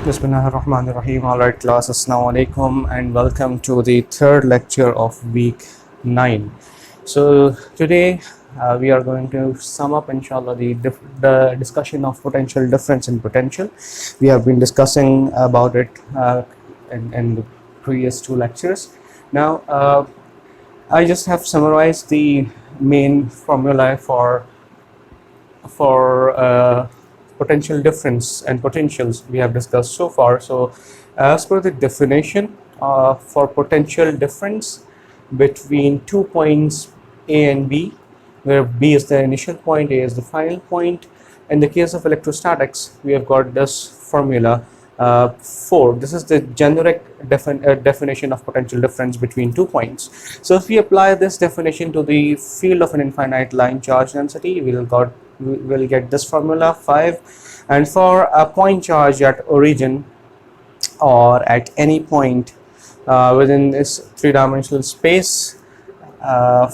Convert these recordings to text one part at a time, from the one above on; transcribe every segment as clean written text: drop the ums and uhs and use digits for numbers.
Bismillahirrahmanirrahim. Alright class, Assalamu alaikum and welcome to the third lecture of week 9. So today we are going to sum up inshallah the discussion of potential difference in potential. We have been discussing about it in the previous two lectures. Now I just have summarized the main formula for potential difference and potentials we have discussed so far. So as per the definition for potential difference between 2 points A and B, where B is the initial point, A is the final point. In the case of electrostatics, we have got this formula 4. This is the generic definition of potential difference between 2 points. So if we apply this definition to the field of an infinite line charge density, we'll get this formula 5. And for a point charge at origin or at any point within this three-dimensional space,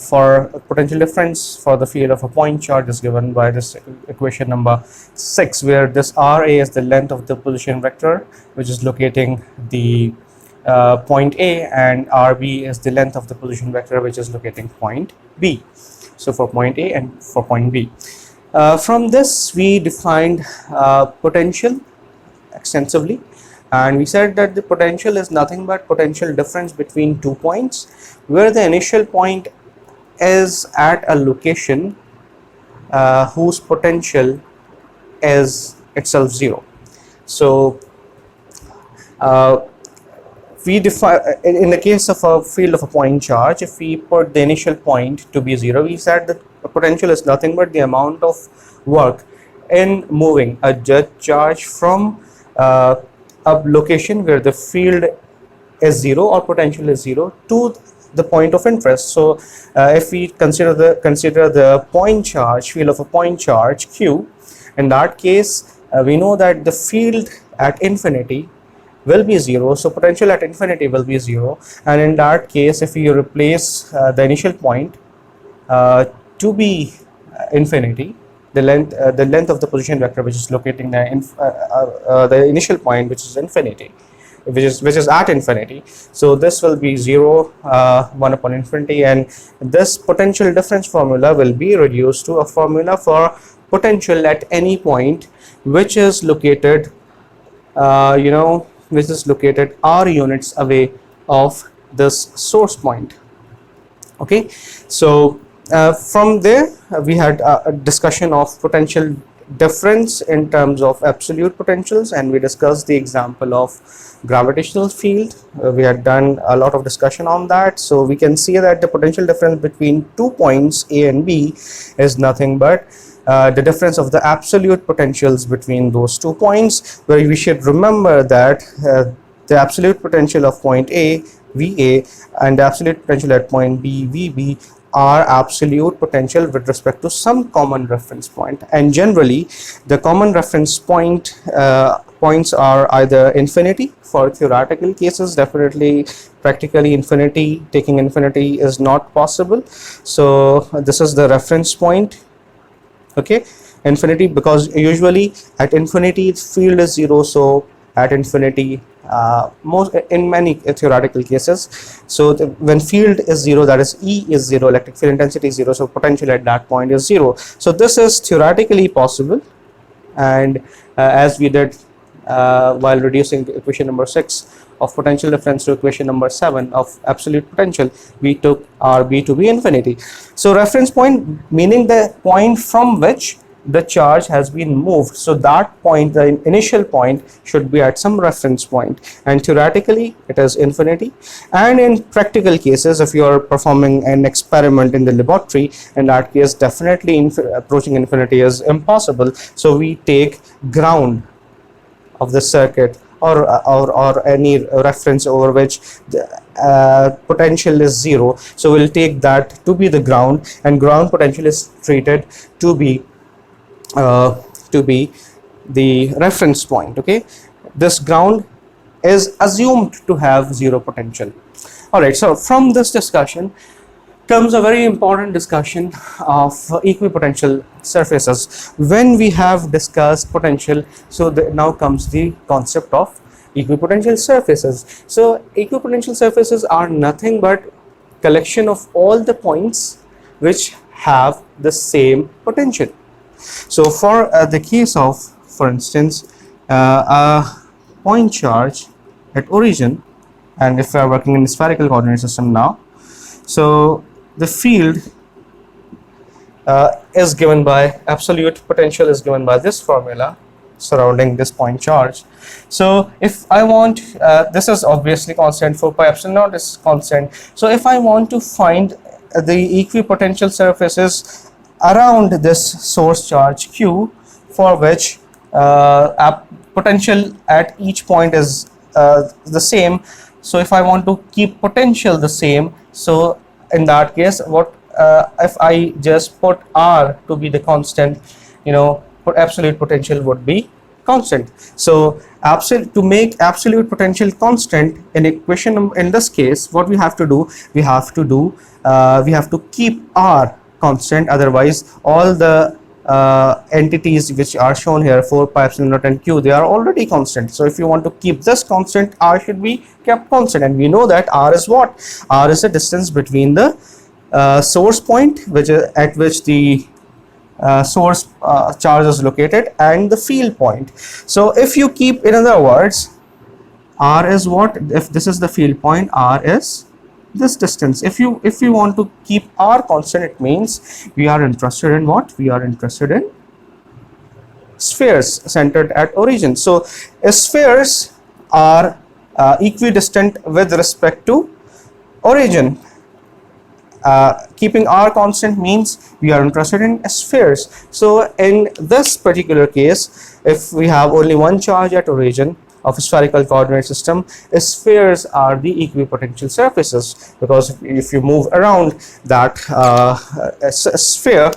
for potential difference for the field of a point charge is given by this equation number 6, where this RA is the length of the position vector which is locating the point A, and RB is the length of the position vector which is locating point B. So for point A and for point B. From this we defined potential extensively, and we said that the potential is nothing but potential difference between 2 points where the initial point is at a location whose potential is itself 0. So we define, in the case of a field of a point charge, if we put the initial point to be 0, we said that the potential is nothing but the amount of work in moving a jet charge from a location where the field is 0 or potential is 0 to the point of interest. So if we consider the point charge, field of a point charge Q, in that case we know that the field at infinity will be 0, so potential at infinity will be 0, and in that case if you replace the initial point to be infinity, the length of the position vector which is locating the initial point which is infinity, which is at infinity, so this will be 0, 1 upon infinity, and this potential difference formula will be reduced to a formula for potential at any point which is located which is located r units away of this source point. Okay, so from there we had a discussion of potential difference in terms of absolute potentials, and we discussed the example of gravitational field. We had done a lot of discussion on that, so we can see that the potential difference between 2 points A and B is nothing but the difference of the absolute potentials between those 2 points, where we should remember that the absolute potential of point A, VA, and the absolute potential at point B, VB, are absolute potential with respect to some common reference point, and generally the common reference points are either infinity for theoretical cases. Definitely practically infinity, taking infinity is not possible, so this is the reference point. Okay, infinity, because usually at infinity field is 0, so at infinity in many theoretical cases, so when field is 0, that is E is 0, electric field intensity is 0, so potential at that point is 0. So this is theoretically possible, and as we did while reducing equation number 6 of potential difference to equation number 7 of absolute potential, we took RB to be infinity. So reference point meaning the point from which the charge has been moved, so that point, the initial point, should be at some reference point, and theoretically it is infinity. And in practical cases, if you are performing an experiment in the laboratory, in that case definitely approaching infinity is impossible, so we take ground of the circuit or any reference over which the potential is 0, so we'll take that to be the ground, and ground potential is treated to be the reference point. Okay, this ground is assumed to have 0 potential. All right, so from this discussion comes a very important discussion of equipotential surfaces. When we have discussed potential, so now comes the concept of equipotential surfaces. So equipotential surfaces are nothing but collection of all the points which have the same potential. So for the case of, for instance, a point charge at origin, and if we are working in a spherical coordinate system now, so the field is given by, absolute potential is given by this formula surrounding this point charge. So if I want, this is obviously constant, 4 pi epsilon naught is constant. So if I want to find the equipotential surfaces around this source charge Q, for which potential at each point is the same. So if I want to keep potential the same, so in that case, what if I just put R to be the constant, absolute potential would be constant. So to make absolute potential constant in equation, in this case, what we have to do, we have to keep R constant. Otherwise, all the entities which are shown here, 4 pi epsilon naught and Q, they are already constant. So if you want to keep this constant, R should be kept constant, and we know that R is what? R is the distance between the source point, which is at which the source charge is located, and the field point. So if you keep, in other words, R is what? If this is the field point, R is this distance. If you want to keep R constant, it means we are interested in what? We are interested in spheres centered at origin. So spheres are equidistant with respect to origin. Keeping R constant means we are interested in spheres. So in this particular case, if we have only one charge at origin of a spherical coordinate system, spheres are the equipotential surfaces, because if you move around that sphere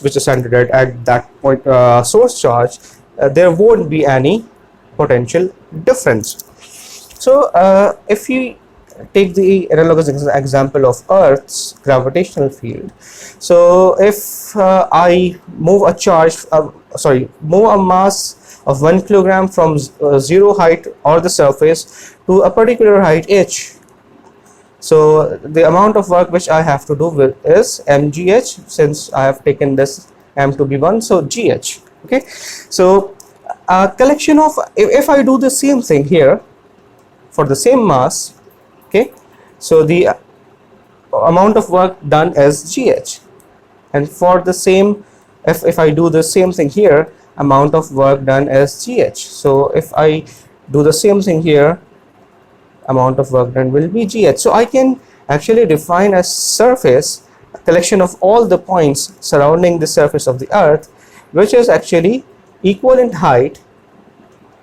which is centered at that point source charge, there won't be any potential difference. So if you take the analogous example of Earth's gravitational field, so if I move a charge, move a mass of 1 kilogram from 0 height or the surface to a particular height h, so the amount of work which I have to do with is mgh, since I have taken this m to be 1, so gh. Okay, so a collection of, if I do the same thing here for the same mass, okay, so the amount of work done is gh, and for the same, if I do the same thing here, amount of work done is gh. So if I do the same thing here, amount of work done will be gh. So I can actually define a surface, a collection of all the points surrounding the surface of the Earth, which is actually equal in height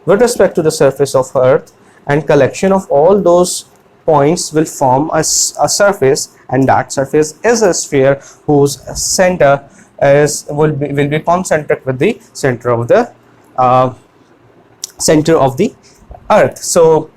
with respect to the surface of Earth, and collection of all those points will form a surface, and that surface is a sphere whose center will be concentric with the center of the Earth. So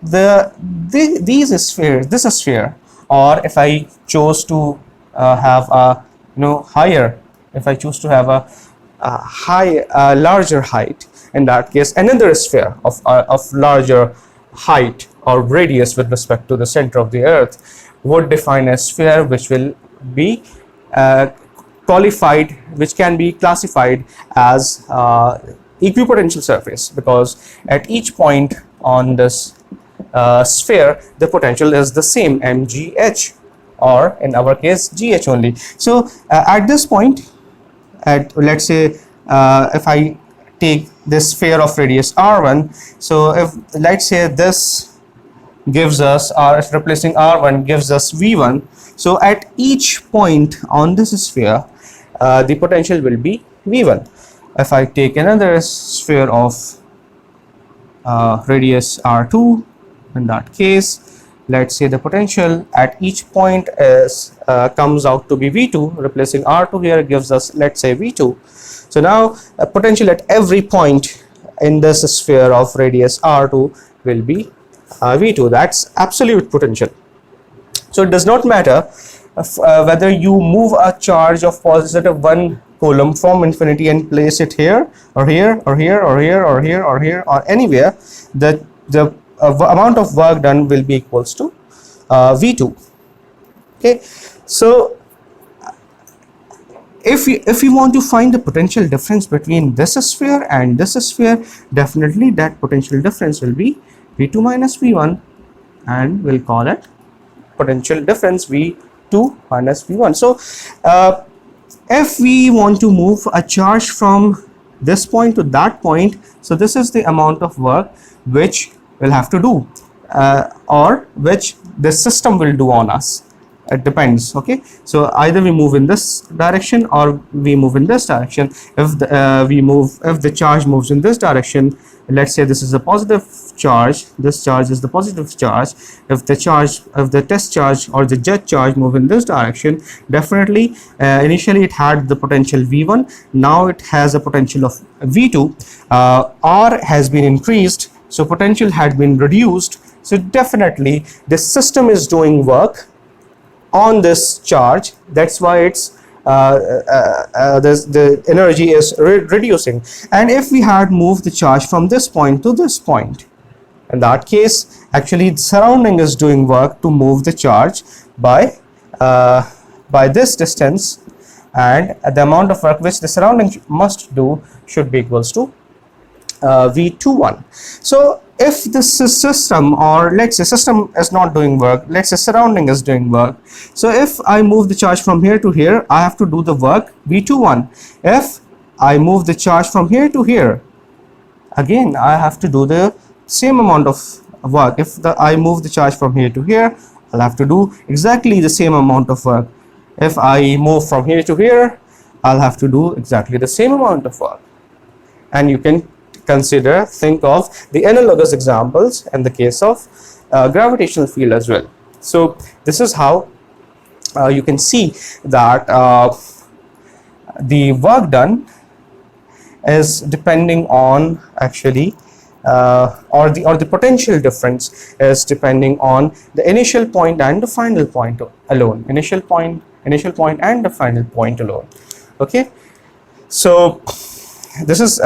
these spheres, this sphere, or if I chose to have a higher, if I choose to have a larger height, in that case another sphere of larger height or radius with respect to the center of the Earth would define a sphere which will be which can be classified as equipotential surface, because at each point on this sphere the potential is the same, mgh, or in our case gh only. So at this point, let's say if I take this sphere of radius r1, so if let's say this gives us, or if replacing r1 gives us v1, so at each point on this sphere the potential will be v1. If I take another sphere of radius r2, in that case let's say the potential at each point is comes out to be v2, replacing r2 here gives us, let's say, v2. So now potential at every point in this sphere of radius r2 will be v2. That's absolute potential. So it does not matter whether you move a charge of positive 1 coulomb from infinity and place it here or here or here or here or here or here or anywhere, the amount of work done will be equals to V2. Okay, so if we want to find the potential difference between this sphere and this sphere, definitely that potential difference will be V2 minus V1, and we'll call it potential difference V2 minus V1. So if we want to move a charge from this point to that point, so this is the amount of work which we'll have to do, or which the system will do on us. It depends. Okay, so either we move in this direction or we move in this direction. If the charge moves in this direction, let's say this is a positive charge, this charge is the positive charge. If the test charge or the jet charge move in this direction, definitely initially it had the potential V1, now it has a potential of V2. R has been increased, so potential had been reduced. So definitely the system is doing work on this charge. That's why it's the energy is reducing. And if we had moved the charge from this point to this point, in that case actually the surrounding is doing work to move the charge by this distance, and the amount of work which the surrounding must do should be equals to V21. So if this system, or let's say system is not doing work, let's say surrounding is doing work, so if I move the charge from here to here, I have to do the work V21. If I move the charge from here to here, again I have to do the same amount of work. If I move the charge from here to here, I'll have to do exactly the same amount of work. If I move from here to here, I'll have to do exactly the same amount of work. And you can think of the analogous examples in the case of gravitational field as well. So this is how you can see that the work done is depending on actually or the potential difference is depending on the initial point and the final point alone. Initial point and the final point alone. Okay, so this is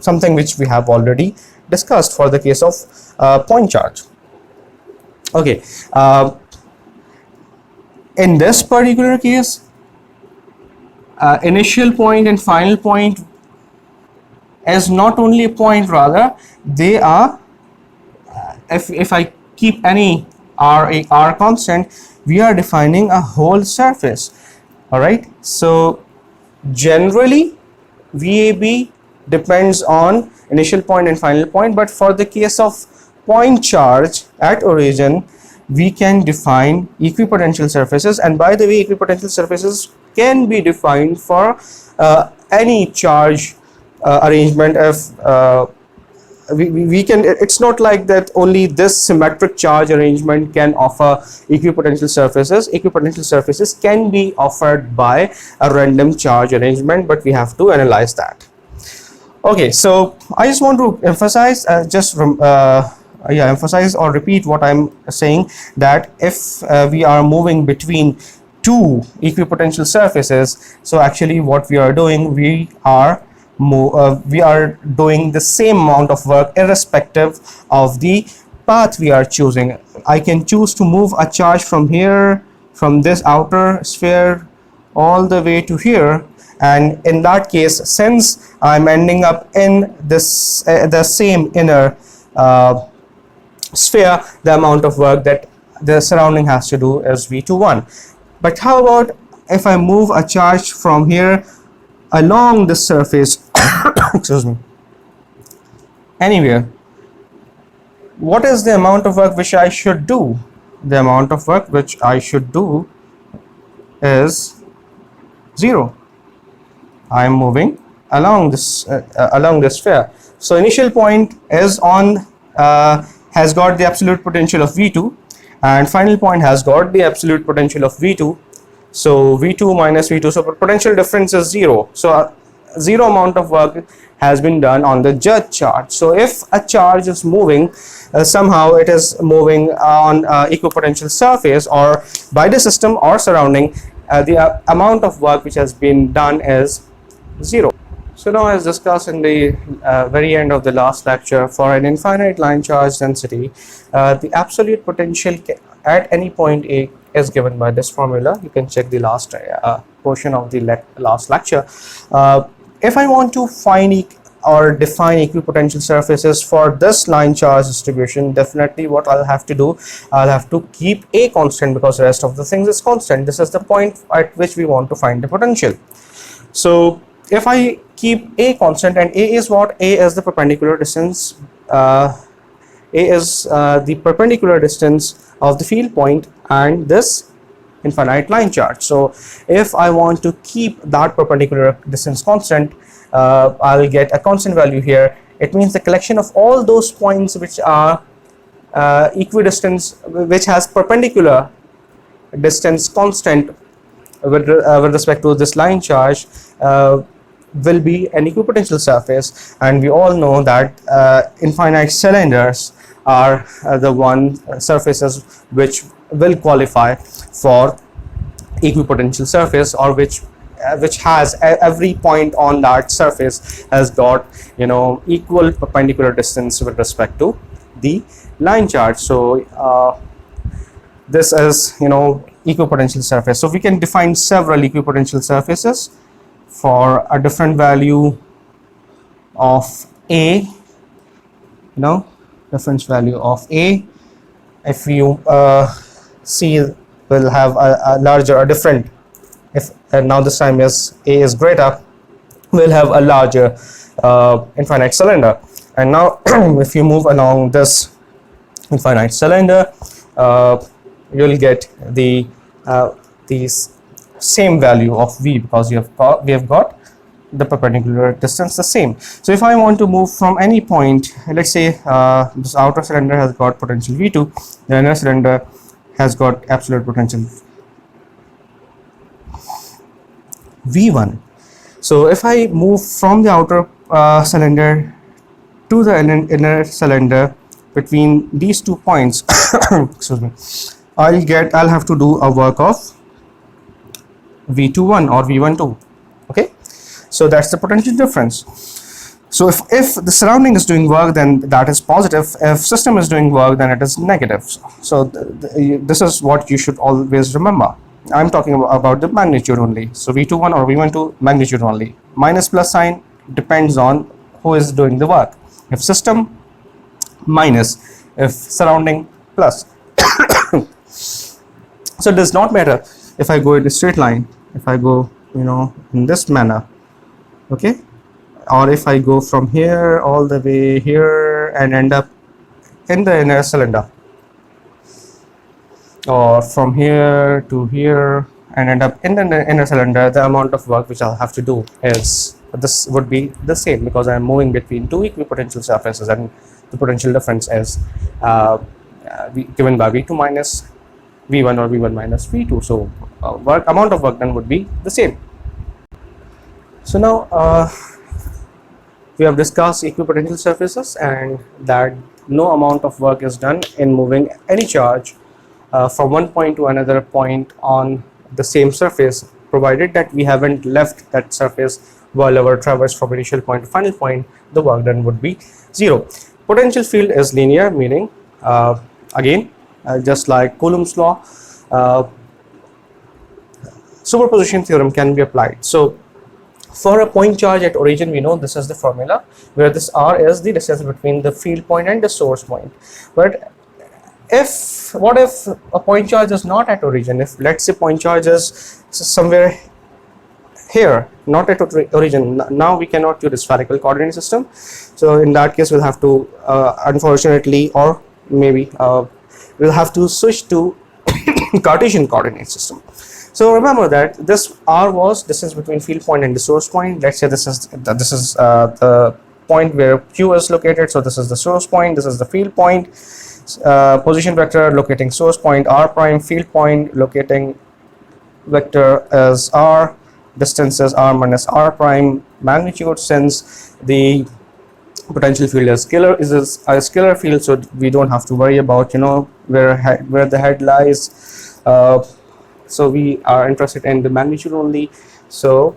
something which we have already discussed for the case of point charge. Okay, in this particular case, initial point and final point is not only a point, rather they are, if I keep any r constant, we are defining a whole surface. All right, so generally VAB depends on initial point and final point, but for the case of point charge at origin, we can define equipotential surfaces. And by the way, equipotential surfaces can be defined for any charge arrangement. If we can, it's not like that only this symmetric charge arrangement can offer equipotential surfaces. Equipotential surfaces can be offered by a random charge arrangement, but we have to analyze that. Okay, so I just want to emphasize, emphasize or repeat what I'm saying, that if we are moving between two equipotential surfaces, so actually what we are doing, we are doing the same amount of work irrespective of the path we are choosing. I can choose to move a charge from here, from this outer sphere all the way to here, and in that case, since I'm ending up in this the same inner sphere, the amount of work that the surrounding has to do is V21. But how about if I move a charge from here along the surface excuse me, anywhere? What is the amount of work which I should do? The amount of work which I should do is 0. I am moving along this sphere. So initial point is on has got the absolute potential of V2, and final point has got the absolute potential of V2. So V2 minus V2, so potential difference is 0. So 0 amount of work has been done on the judge charge. So if a charge is moving, somehow it is moving on equipotential surface or by the system or surrounding, the amount of work which has been done is 0. So now, as discussed in the very end of the last lecture, for an infinite line charge density, the absolute potential at any point A is given by this formula. You can check the last portion of the last lecture. If I want to find or define equipotential surfaces for this line charge distribution, definitely what I'll have to do, I'll have to keep A constant because the rest of the things is constant. This is the point at which we want to find the potential. So if I keep A constant, and A is what? A is the perpendicular distance. A is the perpendicular distance of the field point and this infinite line charge. So if I want to keep that perpendicular distance constant, I'll get a constant value here. It means the collection of all those points which are equidistant, which has perpendicular distance constant with respect to this line charge, will be an equipotential surface. And we all know that infinite cylinders are the surfaces which will qualify for equipotential surface, or which has every point on that surface has got equal perpendicular distance with respect to the line charge. So this is equipotential surface. So we can define several equipotential surfaces for a different value of A, reference value of A. If you C will have a larger or different, if now this time is A is greater, we'll have a larger infinite cylinder. And now if you move along this infinite cylinder, you'll get the same value of V, because we have got the perpendicular distance the same. So if I want to move from any point, let's say this outer cylinder has got potential V2, the inner cylinder has got absolute potential V1. So if I move from the outer cylinder to the inner cylinder between these 2 points, excuse me, I'll have to do a work of V21 or V12. Okay, so that's the potential difference. So if the surrounding is doing work, then that is positive. If system is doing work, then it is negative. So this is what you should always remember. I'm talking about the magnitude only. So V21 or V12 magnitude only. Minus plus sign depends on who is doing the work. If system, minus. If surrounding, plus. So it does not matter if I go in a straight line, if I go in this manner, okay, or if I go from here all the way here and end up in the inner cylinder, or from here to here and end up in the inner cylinder, the amount of work which I'll have to do is this would be the same, because I'm moving between two equipotential surfaces and the potential difference is given by V2 minus V1 or V1 minus V2. So amount of work done would be the same. So now we have discussed equipotential surfaces, and that no amount of work is done in moving any charge from one point to another point on the same surface, provided that we haven't left that surface while our traverse from initial point to final point. The work done would be 0. Potential field is linear, meaning again just like Coulomb's law, superposition theorem can be applied. So for a point charge at origin, we know this is the formula, where this R is the distance between the field point and the source point. But what if a point charge is not at origin? If let's say point charge is somewhere here, not at origin, now we cannot use the spherical coordinate system. So in that case, we'll have to unfortunately, or maybe we'll have to switch to Cartesian coordinate system. So remember that this R was distance between field point and the source point. Let's say this is the point where Q is located. So this is the source point, this is the field point. Position vector locating source point R prime, field point locating vector as R, distance is r minus r prime magnitude, since the potential field is a scalar field, so we don't have to worry about where the head lies. So we are interested in the magnitude only. So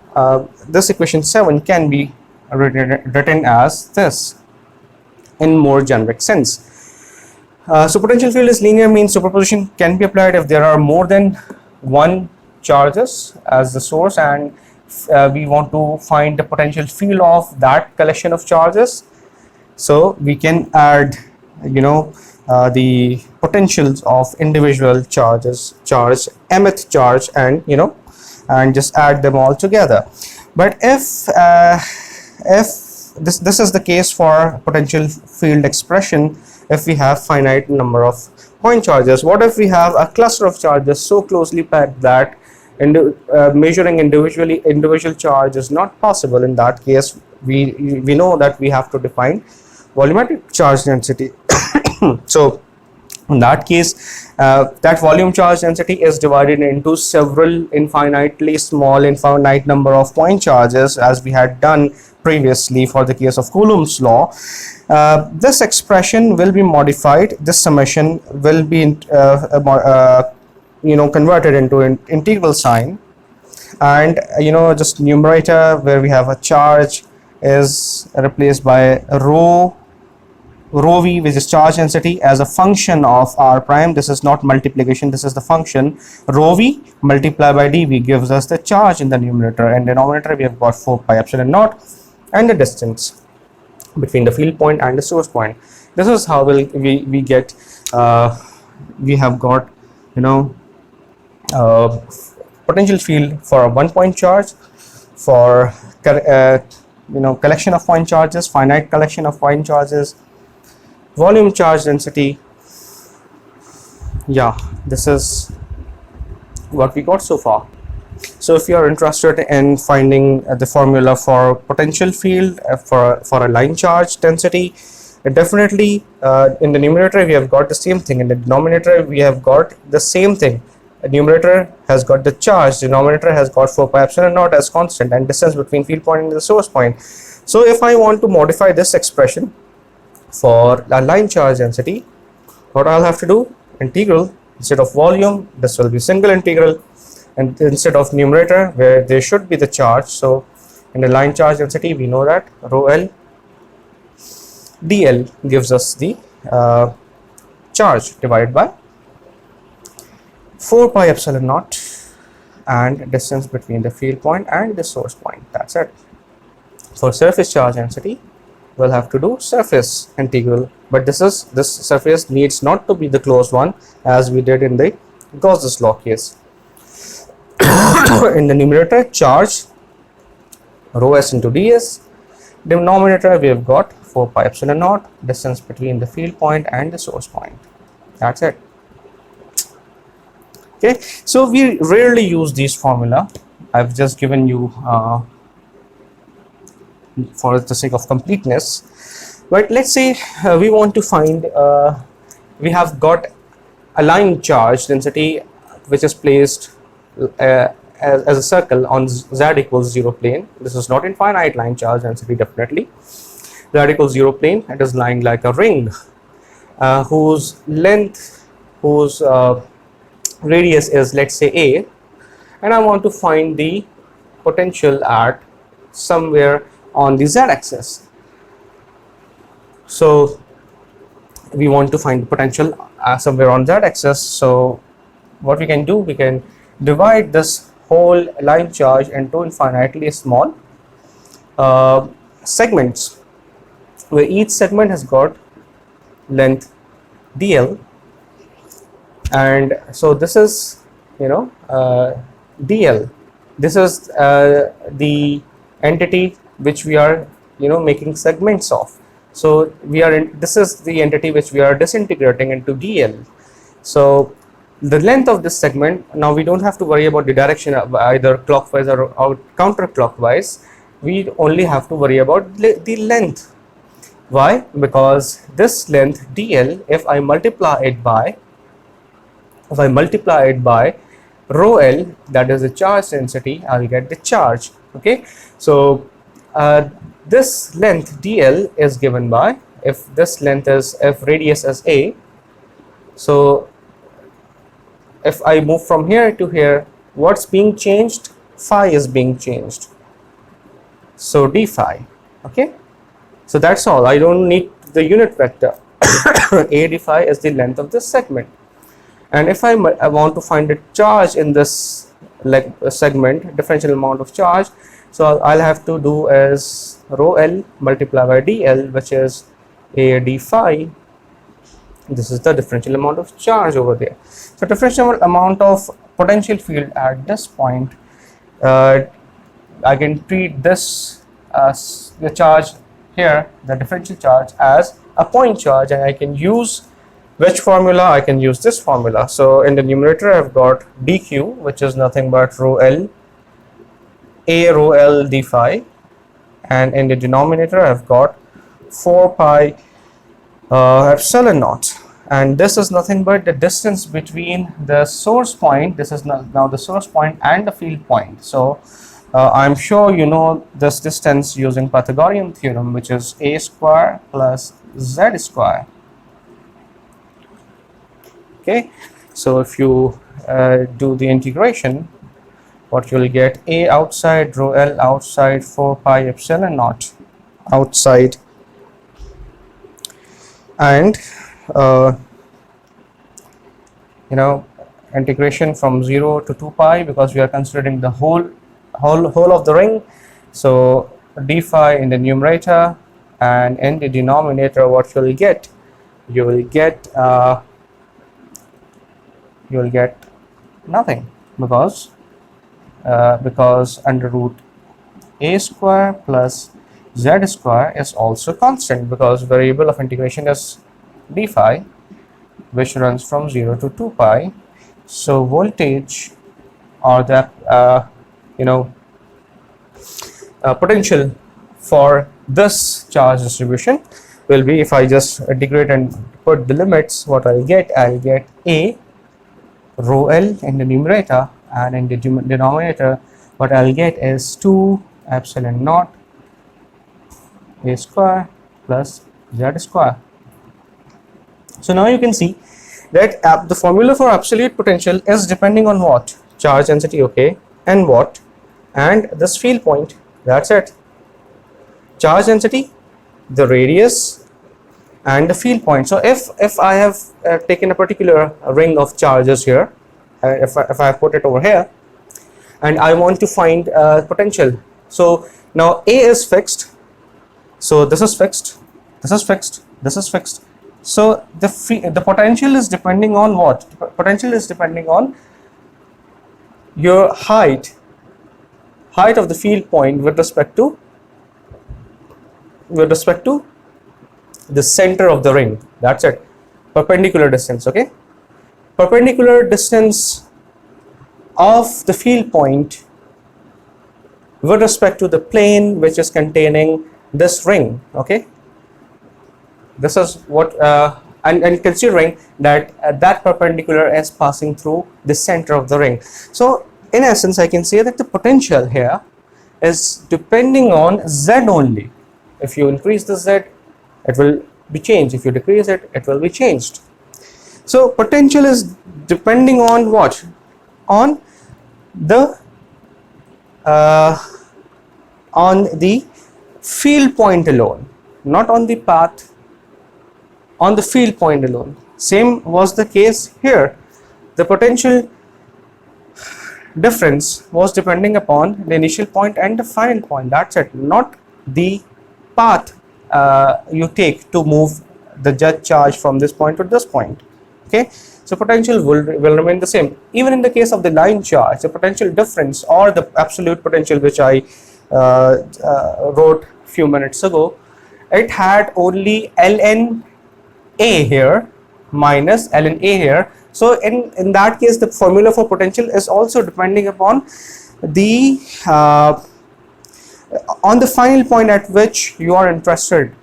this equation 7 can be written as this in more generic sense. So potential field is linear, means superposition can be applied if there are more than one charges as the source, and we want to find the potential field of that collection of charges. So we can add the potentials of individual charges, mth charge, and and just add them all together. But if this is the case for potential field expression, if we have finite number of point charges, what if we have a cluster of charges so closely packed that measuring individual charge is not possible? In that case, we know that we have to define volumetric charge density. So in that case, that volume charge density is divided into several infinite number of point charges, as we had done previously for the case of Coulomb's law. This expression will be modified. This summation will be converted into an integral sign, and just numerator where we have a charge is replaced by rho v, which is charge density, as a function of r prime. This is not multiplication, this is the function. Rho v multiplied by dv gives us the charge in the numerator, and denominator we have got 4 pi epsilon naught and the distance between the field point and the source point. This is how we get we have got potential field for a 1 point charge, for collection of point charges, finite collection of point charges, volume charge density. Yeah, this is what we got so far. So if you are interested in finding the formula for potential field for a line charge density, definitely in the numerator we have got the same thing, in the denominator we have got the same thing. The numerator has got the charge, denominator has got 4 pi epsilon naught as constant, and distance between field point and the source point. So if I want to modify this expression for a line charge density, what I'll have to do, integral, instead of volume this will be single integral, and instead of numerator where there should be the charge, so in the line charge density we know that rho l dl gives us the charge divided by 4 pi epsilon naught and distance between the field point and the source point. That's it. For surface charge density, we'll have to do surface integral, but this surface needs not to be the closed one, as we did in the Gauss's law case. In the numerator, charge rho s into ds. Denominator we have got 4 pi epsilon naught, distance between the field point and the source point. That's it. Okay, so we rarely use these formula. I've just given you for the sake of completeness. But let's say we want to find, we have got a line charge density which is placed as a circle on z equals 0 plane. This is not infinite line charge density, definitely. Z equals 0 plane, it is lying like a ring whose length, whose radius is, let's say, a, and I want to find the potential at somewhere on the z-axis. So we want to find the potential somewhere on z-axis. So what we can do, we can divide this whole line charge into infinitely small segments, where each segment has got length dl, and so this is dl. This is the entity which we are making segments of. So this is the entity which we are disintegrating into dl. So the length of this segment, now we don't have to worry about the direction of either clockwise or counterclockwise. We only have to worry about the length. Why? Because this length dl, if I multiply it by rho L, that is the charge density, I'll get the charge. Okay, so this length dl is given by, if this length is, if radius is a, so if I move from here to here, what's being changed? Phi is being changed, so d phi. Okay, so that's all. I don't need the unit vector. A d phi is the length of this segment, and if I want to find a charge in this segment, differential amount of charge, so I'll have to do is rho L multiplied by dl, which is A d phi. This is the differential amount of charge over there. So differential amount of potential field at this point, I can treat this as the charge here, the differential charge, as a point charge, and I can use which formula? I can use this formula. So in the numerator I've got dq, which is nothing but rho L, A rho L d phi, and in the denominator I've got 4 pi epsilon naught, and this is nothing but the distance between the source point. This is now the source point and the field point. So I'm sure you know this distance using Pythagorean theorem, which is a square plus z square. Okay, so if you do the integration, what you'll get, a outside rho L outside 4 pi epsilon naught outside, and integration from 0 to 2 pi, because we are considering the whole of the ring. So d phi in the numerator, and in the denominator what you will get, you will get nothing, because under root a square plus z square is also constant, because variable of integration is d phi, which runs from 0 to 2 pi. So voltage, or the potential for this charge distribution will be, if I just integrate and put the limits, what I'll get a rho L in the numerator, and in the denominator what I'll get is 2 epsilon naught a square plus z square. So now you can see that the formula for absolute potential is depending on what? Charge density, okay, and what? And this field point. That's it. Charge density, the radius, and the field point. So if I have taken a particular ring of charges here, if I put it over here, and I want to find potential, so now A is fixed, so this is fixed, this is fixed, this is fixed. So the potential is depending on what? Potential is depending on your height of the field point with respect to the center of the ring. That's it. Perpendicular distance. Okay, perpendicular distance of the field point with respect to the plane which is containing this ring. Okay, this is what and considering that that perpendicular is passing through the center of the ring. So in essence, I can say that the potential here is depending on z only. If you increase the z, it will be changed. If you decrease it, it will be changed. So potential is depending on what? On the field point alone, not on the path, on the field point alone. Same was the case here. The potential difference was depending upon the initial point and the final point. That's it, not the path you take to move the jet charge from this point to this point. Okay, so potential will remain the same. Even in the case of the line charge, the potential difference, or the absolute potential, which I wrote a few minutes ago, it had only ln A here minus ln A here. So in that case, the formula for potential is also depending upon the on the final point at which you are interested,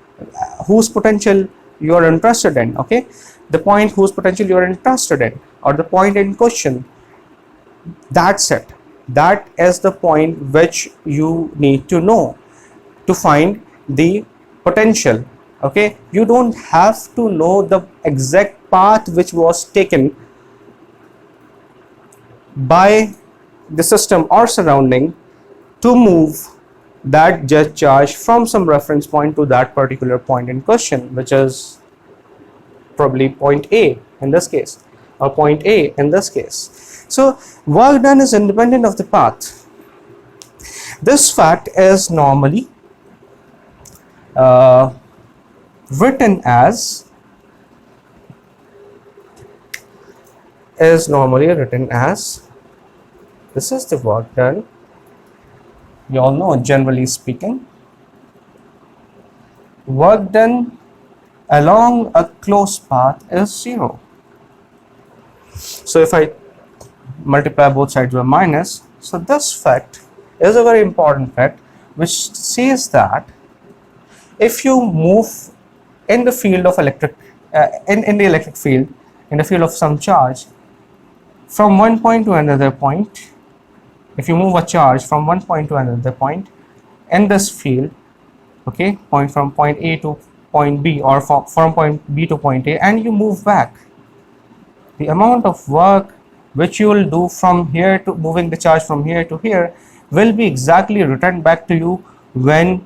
whose potential you are interested in. Okay, the point whose potential you are interested in, or the point in question. That's it. That is the point which you need to know to find the potential. Okay, you don't have to know the exact path which was taken by the system or surrounding to move that jet charge from some reference point to that particular point in question, which is probably point A in this case, or point A in this case. So work done is independent of the path. This fact is normally written as this is the work done. You all know, generally speaking, work done along a closed path is 0. So if I multiply both sides by minus, so this fact is a very important fact which says that if you move in the field of electric in the electric field, in the field of some charge from one point to another point, if you move a charge from one point to another point in this field, okay, from point A to point B, or from point B to point A, and you move back, the amount of work which you will do from here to moving the charge from here to here will be exactly returned back to you when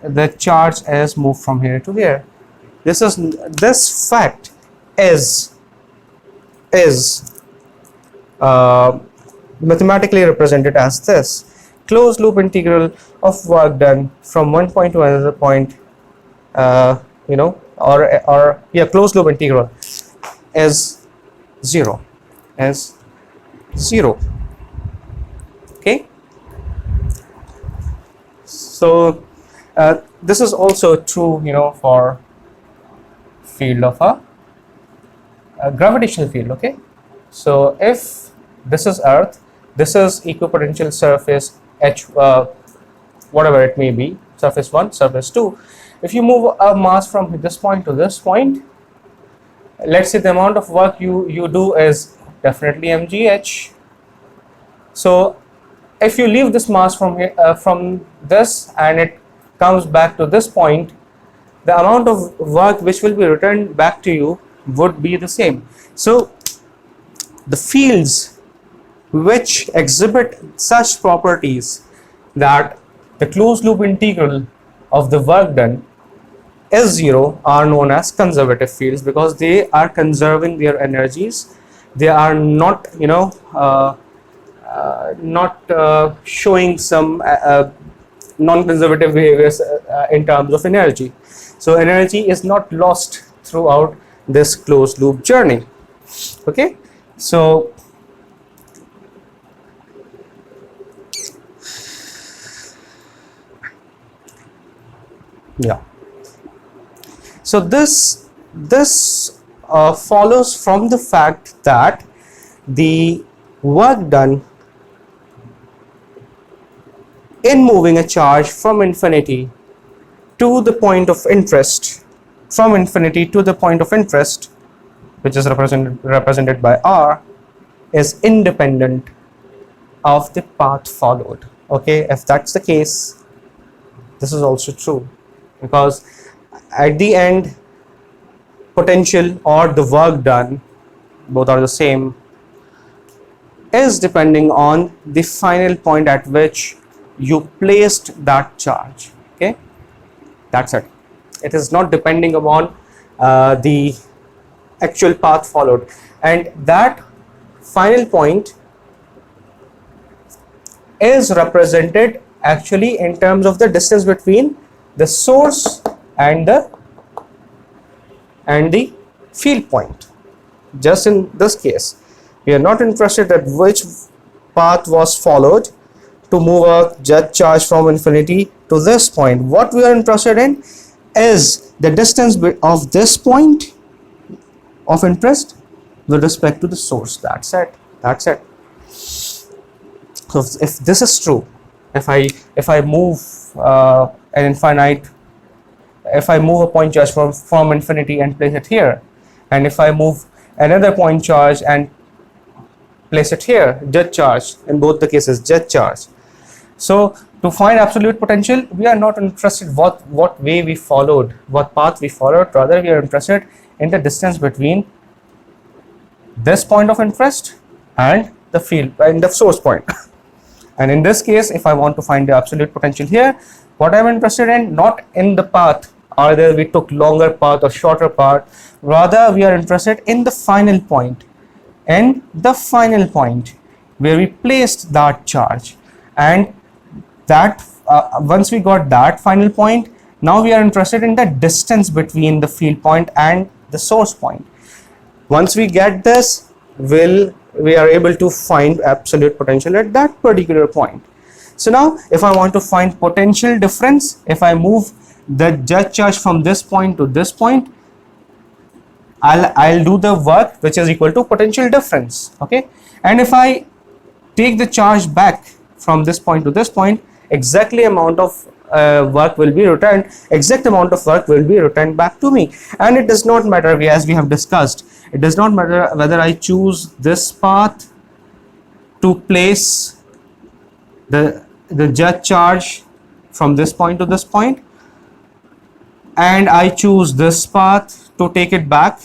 the charge is moved from here to here. This fact is mathematically represented as this: closed loop integral of work done from one point to another point, closed loop integral is 0, okay. So this is also true, for field of a gravitational field, okay. So if this is Earth, this is equipotential surface H, whatever it may be, surface 1, surface 2. If you move a mass from this point to this point, let's say the amount of work you do is definitely mgh. So if you leave this mass from here, from this, and it comes back to this point, the amount of work which will be returned back to you would be the same. So the fields which exhibit such properties that the closed loop integral of the work done is 0 are known as conservative fields, because they are conserving their energies. They are not showing some non-conservative behaviors in terms of energy. So energy is not lost throughout this closed loop journey, okay. So yeah, so this follows from the fact that the work done in moving a charge from infinity to the point of interest, which is represented by R, is independent of the path followed, okay. If that's the case, this is also true, because at the end, potential or the work done, both are the same, is depending on the final point at which you placed that charge, okay. That's it. It is not depending upon the actual path followed, and that final point is represented actually in terms of the distance between the source and the field point. Just in this case, we are not interested at which path was followed to move a jet charge from infinity to this point. What we are interested in is the distance of this point of interest with respect to the source. That's it. So if this is true, if I move if I move a point charge from infinity and place it here, and if I move another point charge and place it here, jet charge, in both the cases jet charge. So to find absolute potential, we are not interested what way we followed, what path we followed, rather we are interested in the distance between this point of interest and the field and the source point. And in this case, if I want to find the absolute potential here, what I'm interested in, not in the path, either we took longer path or shorter path, rather we are interested in the final point, and the final point where we placed that charge. And that once we got that final point, now we are interested in the distance between the field point and the source point. Once we get this, we are able to find absolute potential at that particular point. So now if I want to find potential difference, if I move the jet charge from this point to this point, I'll do the work which is equal to potential difference. Okay, and if I take the charge back from this point to this point, exactly amount of work will be returned, exact amount of work will be returned back to me. And it does not matter, as we have discussed, it does not matter whether I choose this path to place the jet charge from this point to this point, and I choose this path to take it back.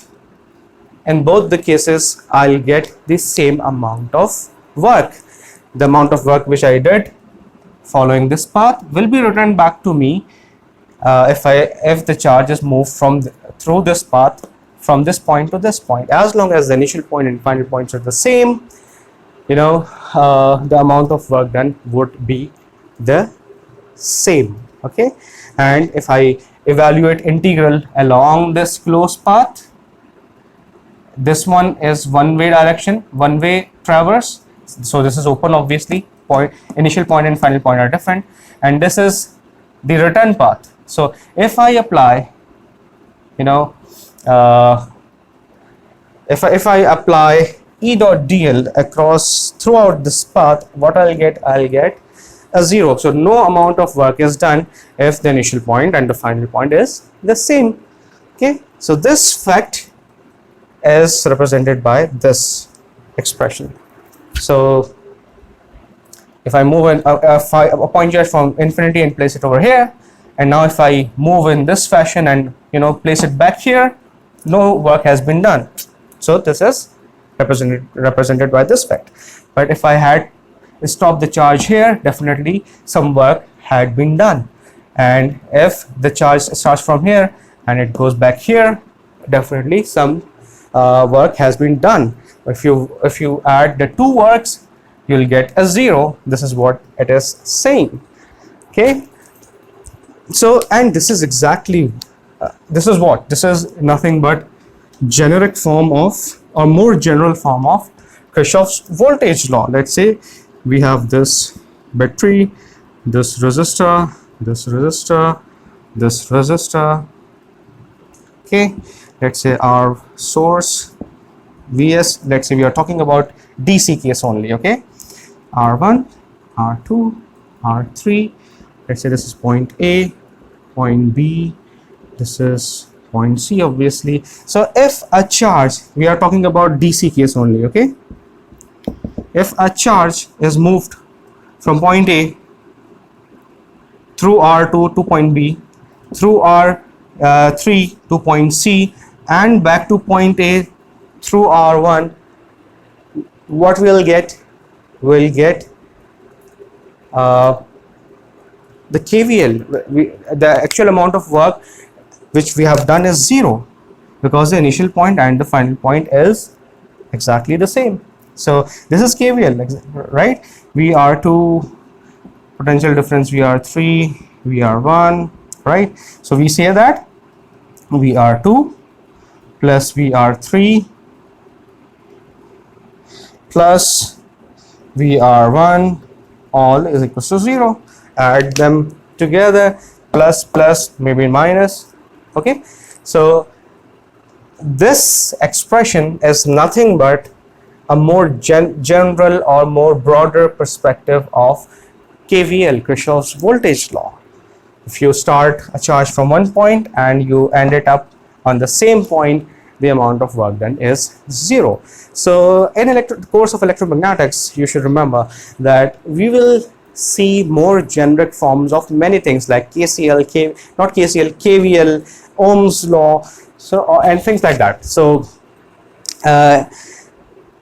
In both the cases, I'll get the same amount of work. The amount of work which I did following this path will be returned back to me if the charge is moved through this path from this point to this point. As long as the initial point and final points are the same, the amount of work done would be the same. Okay, and if I evaluate integral along this closed path, this one is one-way direction, one-way traverse, so this is open, obviously. Initial point and final point are different, and this is the return path. So if I apply, if I apply E dot dl across throughout this path, what I'll get a 0. So no amount of work is done if the initial point and the final point is the same. Okay, so this fact is represented by this expression. So if I move a point charge from infinity and place it over here, and now if I move in this fashion and place it back here, no work has been done. So this is represented by this fact. But if I had stopped the charge here, definitely some work had been done. And if the charge starts from here and it goes back here, definitely some work has been done. If you add the two works, you'll get a 0. This is what it is saying. Okay, so, and this is exactly this is nothing but generic form of, or more general form of, Kirchhoff's voltage law. Let's say we have this battery, this resistor, this resistor, this resistor. Okay, let's say our source Vs, let's say we are talking about DC case only. Okay, R1, R2, R3. Let's say this is point A, point B, this is point C, obviously. So if a charge, we are talking about DC case only. Okay, if a charge is moved from point A through R2 to point B, through R3 to point C, and back to point A through R1, what we'll get? We'll get the KVL. The actual amount of work which we have done is 0, because the initial point and the final point is exactly the same. So this is KVL, right? VR2, potential difference VR3, VR1, right? So we say that VR2 plus VR3 plus VR1 all is equal to 0. Add them together, plus maybe minus. Okay, so this expression is nothing but a more general or more broader perspective of KVL, Kirchhoff's voltage law. If you start a charge from one point and you end it up on the same point, the amount of work done is 0. So in course of electromagnetics, you should remember that we will see more generic forms of many things like KCL, not KCL, KVL, Ohm's law, so and things like that. So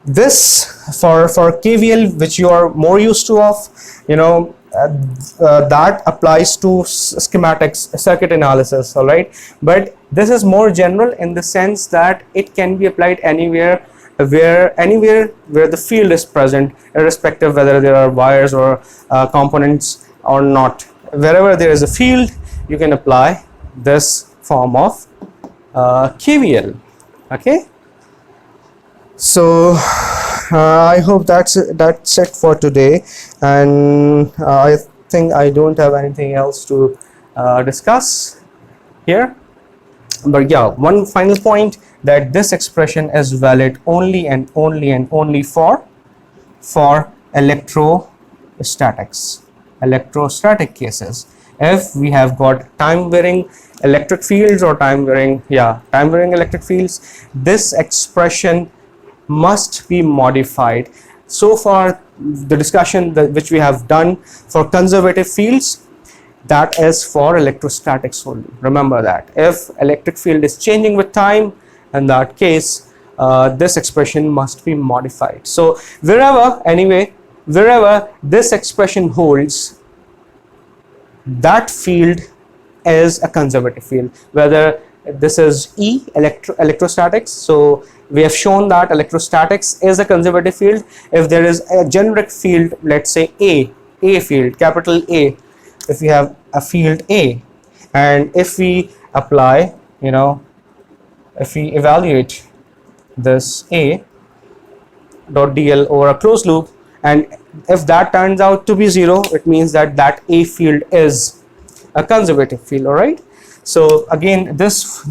this for KVL, which you are more used to of, that applies to schematics, circuit analysis, all right. But this is more general in the sense that it can be applied anywhere where the field is present, irrespective whether there are wires or components or not. Wherever there is a field, you can apply this form of KVL. Okay, so I hope that's it for today, and I think I don't have anything else to discuss here. But yeah, one final point, that this expression is valid only and only for electrostatic cases. If we have got time varying electric fields or time varying electric fields, this expression must be modified. So far the discussion which we have done for conservative fields, that is for electrostatics only. Remember that if electric field is changing with time, in that case this expression must be modified. So wherever this expression holds, that field is a conservative field, whether this is electrostatics. So we have shown that electrostatics is a conservative field. If there is a generic field, let's say A field, capital A, if we have a field A, and if we apply, if we evaluate this A dot dl over a closed loop, and if that turns out to be 0, it means that A field is a conservative field. All right. So again, this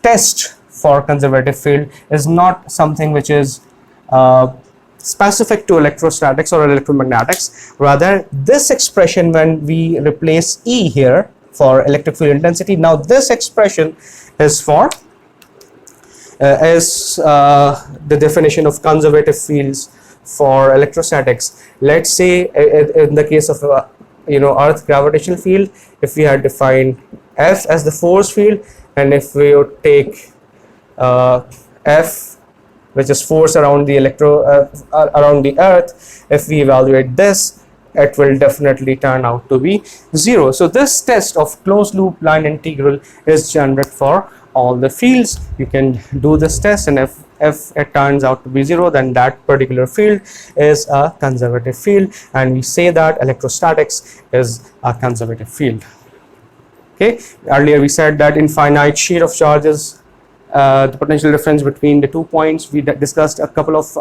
test for conservative field is not something which is specific to electrostatics or electromagnetics. Rather, this expression, when we replace E here for electric field intensity, now this expression is for the definition of conservative fields for electrostatics. Let's say in the case of Earth gravitational field, if we had defined F as the force field, and if we would take F, which is force around the around the Earth, if we evaluate this, it will definitely turn out to be 0. So this test of closed loop line integral is generic for all the fields. You can do this test, and if it turns out to be 0, then that particular field is a conservative field, and we say that electrostatics is a conservative field. Okay, earlier we said that in finite sheet of charges, the potential difference between the 2 points, we discussed a couple of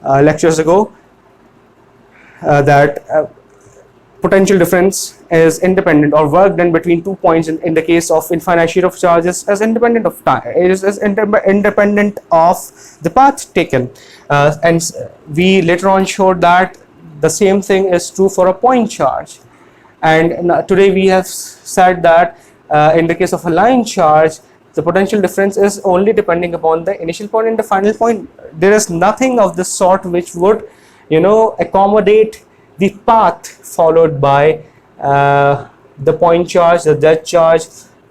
lectures ago, that potential difference is independent, or work done between 2 points in the case of infinite sheet of charges is independent of time. It is independent of the path taken, and we later on showed that the same thing is true for a point charge. And today we have said that in the case of a line charge, the potential difference is only depending upon the initial point and the final point. There is nothing of this sort which would accommodate the path followed by the point charge, the dead charge,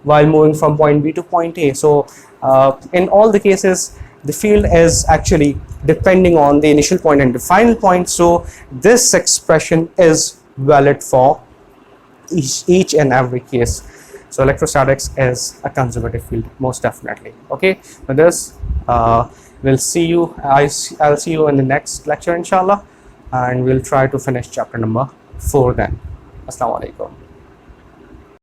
while moving from point B to point A. So in all the cases, the field is actually depending on the initial point and the final point. So this expression is valid for each and every case. So electrostatics is a conservative field, most definitely. Okay, with this we'll see you, I'll see you in the next lecture inshallah, and we'll try to finish chapter number 4 then. Assalamu alaikum.